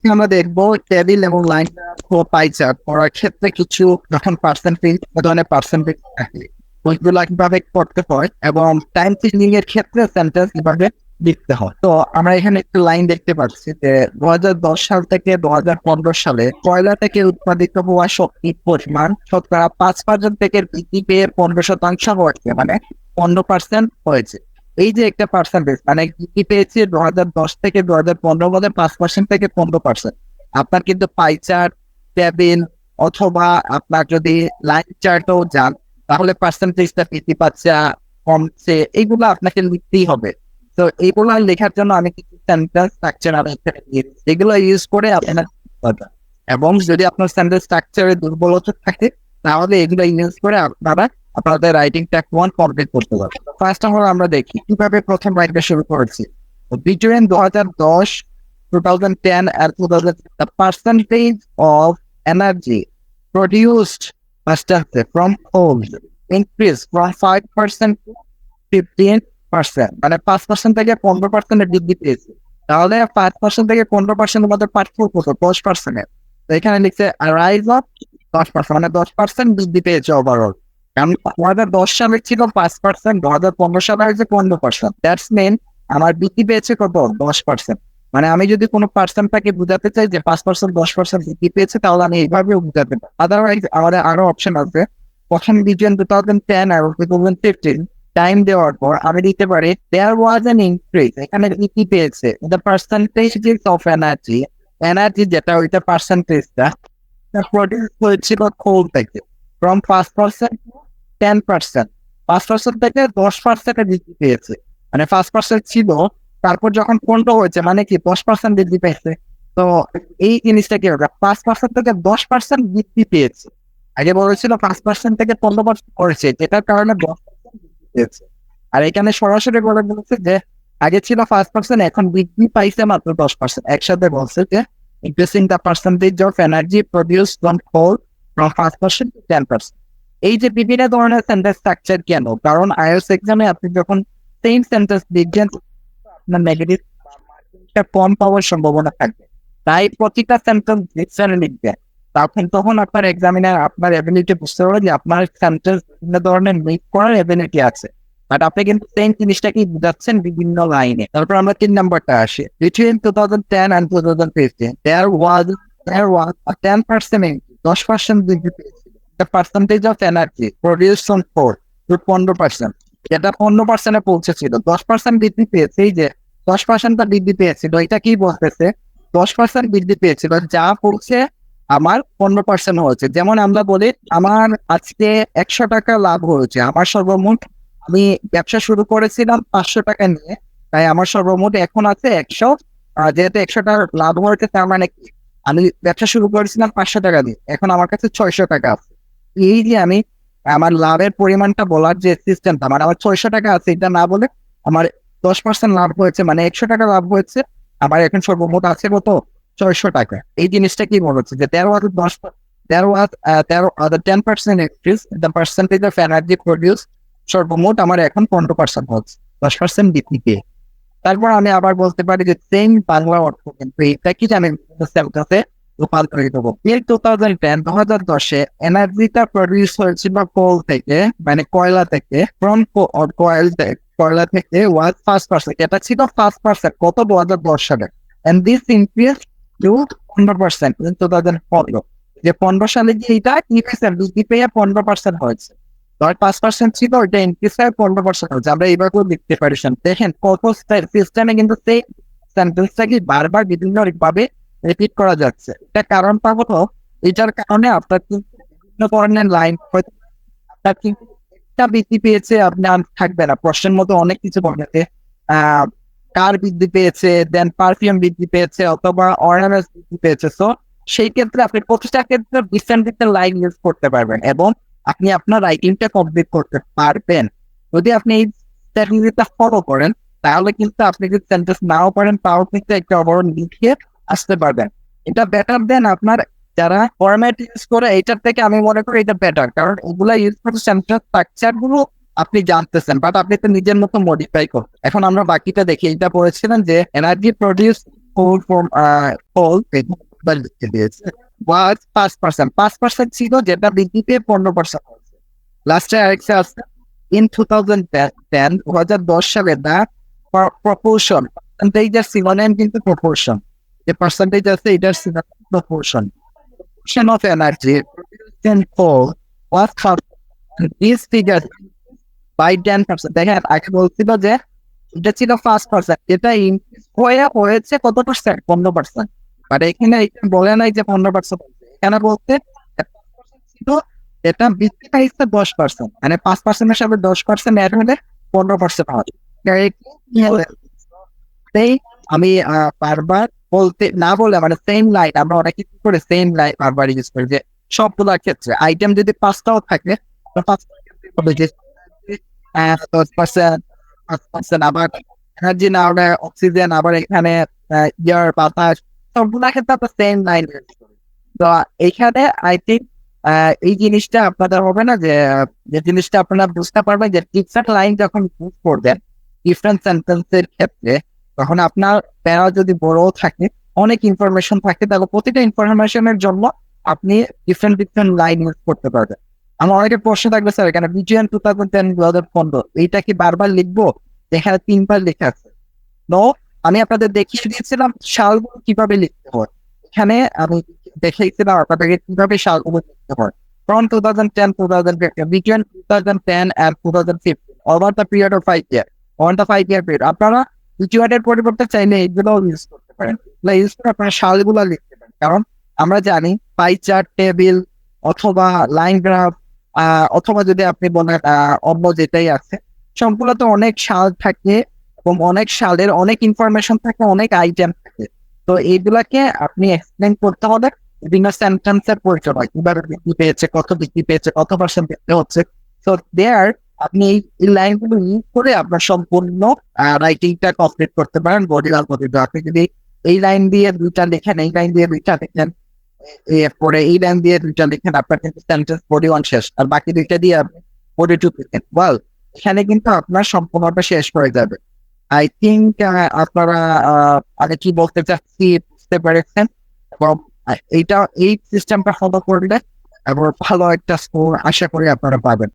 আমরা দেখবো টেবিল এবং লাইন পাই চার্ট করার ক্ষেত্রে কিছু যখন পার্সেন্টেজ ধরনের পার্সেন্টেজ থাকে ওইগুলো কিভাবে করতে হয় এবং টাইম চেঞ্জিং এর ক্ষেত্রে সেন্টেন্স কিভাবে লিখতে হয়। তো আমরা এখানে একটু লাইন দেখতে পাচ্ছি যে 2010 সাল থেকে 2015 সালে কয়লা থেকে উৎপাদিত হওয়া শক্তির পরিমাণ শতকরা 5% থেকে বৃদ্ধি পেয়ে 15% হয়েছে, মানে 15% হয়েছে। এই যে একটা পার্সেন্টেজ মানে কি পেয়েছে 2010 থেকে 2015 মধ্যে 5% থেকে 15%। আপনার কিন্তু পাই চার্ট, টেবিল অথবা আপনার যদি লাইন চার্টও যান তাহলে পার্সেন্টেজটা বৃদ্ধি পাচ্ছে কমছে, এইগুলো আপনাকে লিখতেই হবে। তো এইগুলো লেখার জন্য আমি কিছু সেন্টেন্স স্ট্রাকচার আমি এখানে দিয়েছি, এগুলো ইউজ করে আপনার এবং যদি আপনার সেন্টেন্স স্ট্রাকচারে দুর্বলতা থাকে তাহলে এগুলো ইউজ করে আপনারা আপনাদের রাইটিং ট্যাক 1 কমপ্লিট করতে পারবেন। ফার্স্ট অফ অল আমরা দেখি কিভাবে প্রথম রাইটটা শুরু করেছি। Between 2010, 2010 and 2000 the percentage of energy produced from coal increased from 5% to 15%, মানে 5% থেকে 15% বৃদ্ধি পেয়েছে। তাহলে 5% থেকে 15% মধ্যে পার্থক্য কত? 10%। তো এখানে লিখছে রাইজ অফ 10%, মানে 10% বৃদ্ধি পেয়েছে ওভারঅল। কারণ 2010 সালে ছিল 5%, 2015 সালে হয়েছে 15%। দ্যাটস মিন আমার বৃদ্ধি পেয়েছে কত? 10%। মানে আমি যদি কোনো পার্সেন্টটাকে বুঝাতে চাই যে 5%, 10% বৃদ্ধি পেয়েছে তাহলে আমি এইভাবেও বুঝাতে পারি। আদারওয়াইজ আমাদের আরো অপশন আছে। প্রথম বিটুইন 2010 আর 2015 টাইম দেওয়ার পর আমি দিতে পারি দেয়ার ওয়াজ অ্যান ইনক্রিজ, এখানে বৃদ্ধি পেয়েছে the percentage of energy, energy যেটা ওইটা পার্সেন্টেজটা প্রডিউস হয়েছিল কোল থেকে ফ্রম 5% to 10%, 5% থেকে 10% বৃদ্ধি পেয়েছে। মানে 5% ছিল, তারপর যখন 15 হয়েছে মানে কি 10% বৃদ্ধি পেয়েছে। তো এই জিনিসটা কি হবে? 5% থেকে 10% বৃদ্ধি পেয়েছে। আগে বলেছিল 5% থেকে 15% করেছে, যেটার কারণে 10% বৃদ্ধি পেয়েছে। আর এখানে সরাসরি বলে বলছে যে আগে ছিল 5%, এখন বৃদ্ধি পাইছে মাত্র 10%। একসাথে বলছে যে increasing the percentage of energy produced from coal from 5% to 10%। এই যে বিভিন্ন ধরনের সেন্টেন্স স্ট্রাকচার কেন? কারণ আইএলটিএস এক্সামে আপনি যখন সেম সেন্টেন্স লিখবেন আপনার নেগেটিভ মার্কিংটা কম পাওয়ার সম্ভাবনা থাকবে। তাই প্রতিটা সেন্টেন্স ডিকশনারি লিখবেন, তখন আপনার এক্সামিনার আপনার এবিলিটি বুঝতে পারবে যে আপনার সেন্টেন্স বিভিন্ন ধরনের মেক করার এবিলিটি আছে। বাট আপনি কিন্তু সেম জিনিসটাকে বুঝাচ্ছেন বিভিন্ন লাইনে। তারপর আমরা 3 নাম্বারটা আসি। Between 2010 and 2015 there was a 10% increase, 10% বৃদ্ধি পেয়েছিল the percentage of energy produced on coal to 15%, যেটা 15% এ পৌঁছেছিল। 10% বৃদ্ধি পেয়েছে। এই যে 10% বৃদ্ধি পেয়েছিল, এটা কি বলতেছে? 10% বৃদ্ধি পেয়েছিল যা পড়ছে আমার 15% হয়েছে। যেমন আমরা বলি আমার আজকে 100 টাকা লাভ হয়েছে, আমার সর্বমোট আমি ব্যবসা শুরু করেছিলাম 500 টাকা নিয়ে, তাই আমার সর্বমোট এখন আছে 100। যেহেতু 100 টাকা লাভ হয়েছে তার মানে কি আমি ব্যবসা শুরু করেছিলাম 500 টাকা দিয়ে, এখন আমার কাছে 600 টাকা আছে। এই যে আমি আমার লাভের পরিমাণটা বলার যে সিস্টেমটা, মানে আমার 600 টাকা আছে এটা না বলে আমার 10% লাভ হয়েছে, মানে 100 টাকা লাভ হয়েছে, আমার এখন সর্বমোট আছে কত? 600 টাকা। এই জিনিসটা কি বলেছে যে 10% increase the percentage of energy produced, সর্বমোট আমার এখন 15% হচ্ছে, 10% বৃদ্ধি পেয়ে। তারপর আমি আবার বলতে পারি যে সেম বাংলা অর্থ কিন্তু এটা কি জানেন সেন্টেন্সে রূপান্তরিত হবো। এই 2010 এনার্জিটা প্রডিউস হয়েছিল কোল থেকে, মানে কয়লা থেকে, ফ্রম কয়লা থেকে ওয়াজ 5%, এটা ছিল 5% কত? 2010 সালে। And this increase to 15% in 2015, যে 15 সালে যে এটা ইনক্রিজ বৃদ্ধি পেয়ে 15% হয়েছে। 5% ছিল, ওইটা ইনক্রিজ হয় 15% হচ্ছে। আমরা এইভাবেও লিখতে পারি। দেখেন কত সিস্টেমে কিন্তু সেই সেন্টেন্সটাকে বারবার বিভিন্ন ভাবে রিপিট করা যাচ্ছে। এটা কারণটা হলো এটার কারণে আপনার কিন্তু বিভিন্ন ধরনের লাইন হয়তো আপনার কিন্তু একটা বৃদ্ধি পেয়েছে, আপনি আর থাকবে না প্রশ্নের মতো অনেক কিছু বলতে। কার বৃদ্ধি পেয়েছে, দেন পারফিউম বৃদ্ধি পেয়েছে, অথবা অর্নামেন্টস বৃদ্ধি পেয়েছে। সো সেই ক্ষেত্রে আপনি প্রতিটা ক্ষেত্রে ডিফারেন্ট ডিফারেন্ট লাইন ইউজ করতে পারবেন এবং আপনি আপনার রাইটিংটা কমপ্লিট করতে পারবেন। যদি আপনি এই স্ট্র্যাটেজিটা ফলো করেন তাহলে কিন্তু আপনি যদি সেন্টেন্স নাও পারেন তাও কিন্তু একটা অবরণ লিখে আসতে পারবেন। এটা বেটার দেন আপনার যারা ফরম্যাট ইউজ করে, এটার থেকে আমি মনে করি এটা বেটার, কারণ এগুলা ইউজ করে সেন্টেন্স স্ট্রাকচার গুলো আপনি জানতেছেন, বাট আপনি তো নিজের মতো মডিফাই করতে। এখন আমরা বাকিটা দেখি। এটা পড়েছিলেন যে energy produce whole from whole লিখে দিয়েছে was 5%, 5% ছিল যেটা বৃদ্ধি পেয়ে 15% হয়েছে। লাস্টে আরেকটা আছে in 2010 সালে দা proportion percentage এর synonym কিন্তু proportion, যে পার্সেন্টেজ আছে এটার proportion of energy produced in coal was found these figures by 10%। দেখেন আগে বলছিল যে এটা ছিল 5%, এটা ইনক্রিজ হয়েছে কত পার্সেন্ট? 15%। বাট এখানে বলে নাই যে 15%, এখানে বলতে ছিল এটা বৃদ্ধি পাইছে 10%, মানে 5%-এর সাথে 10% অ্যাড হলে 15% হবে। তাই আমি বারবার বলতে না বলে মানে সেম লাইন আমরা অনেক কিছু করে সেম লাইন বারবার ইউজ করি, যে সবগুলোর ক্ষেত্রে আইটেম যদি 5টাও থাকে 5টার ক্ষেত্রে হবে যে 10%, আবার এনার্জি না হলে অক্সিজেন, আবার এখানে ইয়ার বাতাস, সবগুলা ক্ষেত্রে আমরা সেম লাইন ইউজ করি। তো এইখানে আই থিঙ্ক এই জিনিসটা আপনাদের হবে না, যে যে জিনিসটা আপনারা বুঝতে পারবেন যে ডিফারেন্ট লাইন যখন ইউজ করবেন ডিফারেন্ট সেন্টেন্সের ক্ষেত্রে, তখন আপনার প্যারা যদি বড় থাকে, অনেক ইনফরমেশন থাকে, তাহলে প্রতিটা ইনফরমেশনের জন্য আপনি ডিফারেন্ট লাইন ইউজ করতে পারবেন। আমার অনেকের প্রশ্ন থাকবে স্যার এখানে বিজিএন 2010-2015 এইটা কি বারবার লিখবো? এখানে 3বার লেখা আছে। নো, আমি আপনাদের দেখিয়ে দিয়েছিলাম সালগুলো কিভাবে লিখতে হয়, এখানে আমি দেখিয়েছিলাম আপনাদেরকে কিভাবে সালগুলো লিখতে হয়। From 2010 2015, between 2010 and 2015, over the period of 5 years, on the 5-year period, আপনারা পিরিয়ডের পরিবর্তে চাইলে এইগুলো ইউজ করতে পারেন, ইউজ করে আপনারা সালগুলো লিখতে পারেন। কারণ আমরা জানি পাই চার্ট, টেবিল অথবা লাইন গ্রাফ অথবা যদি আপনি বলেন অন্য যেটাই আছে, সবগুলো তো অনেক সাল থাকে এবং অনেক সালের অনেক ইনফরমেশন থাকে, অনেক আইটেম থাকে। তো এইগুলাকে আপনি এক্সপ্লেন করতে হবে বিভিন্ন সেন্টেন্সের পরিচয়, কিভাবে বৃদ্ধি পেয়েছে, কত বৃদ্ধি পেয়েছে, কত পার্সেন্ট বৃদ্ধি হচ্ছে। তো দেয়ার আপনি এই লাইনগুলো ইউজ করে আপনার সম্পূর্ণ রাইটিংটা কমপ্লিট করতে পারেন বডি আর বডি। আপনি যদি এই লাইন দিয়ে 2টা লেখেন, এই লাইন দিয়ে 2টা লেখেন, এরপরে এই লাইন দিয়ে 2টা লেখেন, আপনার কিন্তু সেন্টেন্স বডি 1 শেষ, আর বাকি 2টা দিয়ে আপনি বডি 2 লেখেন, ওয়েল এখানে কিন্তু আপনার সম্পূর্ণটা শেষ হয়ে যাবে। আই থিঙ্ক আপনারা আগে কি বলতে চাচ্ছি বুঝতে পেরেছেন, এবং এইটা এই সিস্টেমটা ফলো করলে এবং ভালো একটা স্কোর আশা করি আপনারা পাবেন।